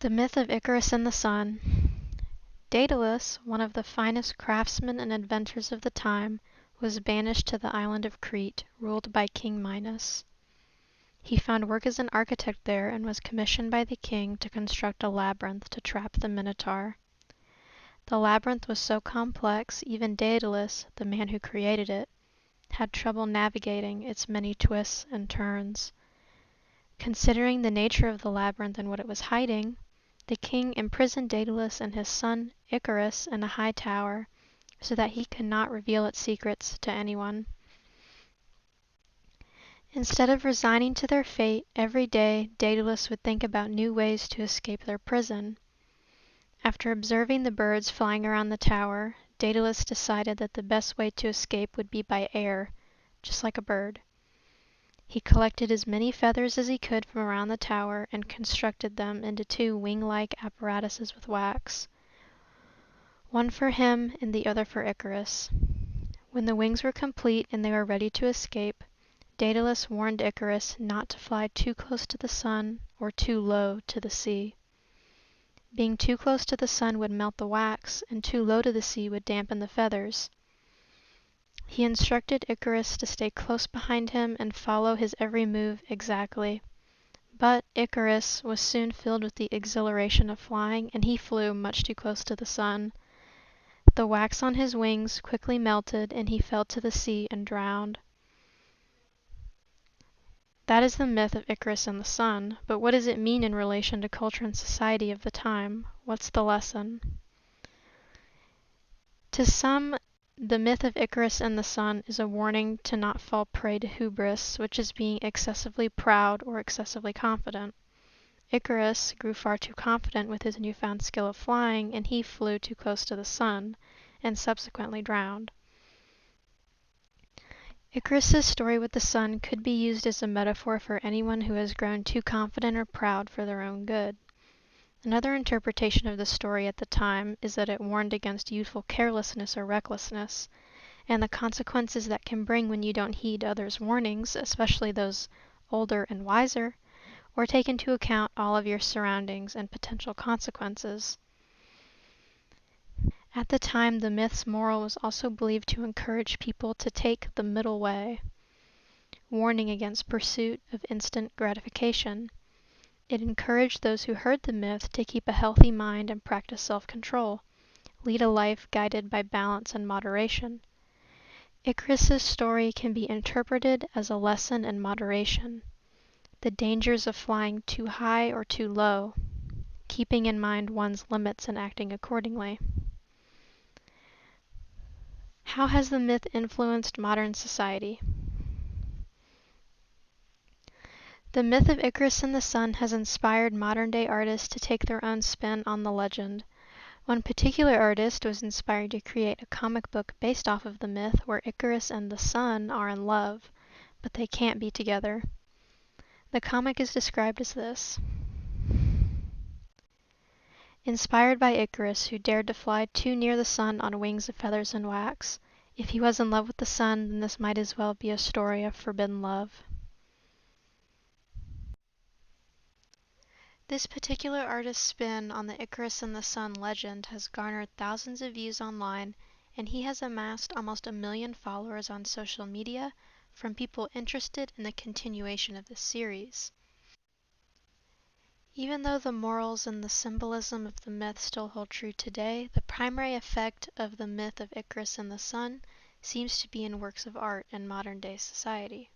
The myth of Icarus and the sun. Daedalus, one of the finest craftsmen and inventors of the time, was banished to the island of Crete, ruled by King Minos. He found work as an architect there and was commissioned by the king to construct a labyrinth to trap the Minotaur. The labyrinth was so complex, even Daedalus, the man who created it, had trouble navigating its many twists and turns. Considering the nature of the labyrinth and what it was hiding, the king imprisoned Daedalus and his son Icarus in a high tower so that he could not reveal its secrets to anyone. Instead of resigning to their fate, every day Daedalus would think about new ways to escape their prison. After observing the birds flying around the tower, Daedalus decided that the best way to escape would be by air, just like a bird. He collected as many feathers as he could from around the tower and constructed them into two wing-like apparatuses with wax, one for him and the other for Icarus. When the wings were complete and they were ready to escape, Daedalus warned Icarus not to fly too close to the sun or too low to the sea. Being too close to the sun would melt the wax, and too low to the sea would dampen the feathers. He instructed Icarus to stay close behind him and follow his every move exactly. But Icarus was soon filled with the exhilaration of flying, and he flew much too close to the sun. The wax on his wings quickly melted, and he fell to the sea and drowned. That is the myth of Icarus and the sun, but what does it mean in relation to culture and society of the time? What's the lesson? To some, the myth of Icarus and the sun is a warning to not fall prey to hubris, which is being excessively proud or excessively confident. Icarus grew far too confident with his newfound skill of flying, and he flew too close to the sun, and subsequently drowned. Icarus's story with the sun could be used as a metaphor for anyone who has grown too confident or proud for their own good. Another interpretation of the story at the time is that it warned against youthful carelessness or recklessness, and the consequences that can bring when you don't heed others' warnings, especially those older and wiser, or take into account all of your surroundings and potential consequences. At the time, the myth's moral was also believed to encourage people to take the middle way, warning against pursuit of instant gratification. It encouraged those who heard the myth to keep a healthy mind and practice self-control, lead a life guided by balance and moderation. Icarus's story can be interpreted as a lesson in moderation, the dangers of flying too high or too low, keeping in mind one's limits and acting accordingly. How has the myth influenced modern society? The myth of Icarus and the sun has inspired modern-day artists to take their own spin on the legend. One particular artist was inspired to create a comic book based off of the myth where Icarus and the sun are in love, but they can't be together. The comic is described as this. Inspired by Icarus, who dared to fly too near the sun on wings of feathers and wax. If he was in love with the sun, then this might as well be a story of forbidden love. This particular artist's spin on the Icarus and the sun legend has garnered thousands of views online, and he has amassed almost 1 million followers on social media from people interested in the continuation of this series. Even though the morals and the symbolism of the myth still hold true today, the primary effect of the myth of Icarus and the sun seems to be in works of art in modern-day society.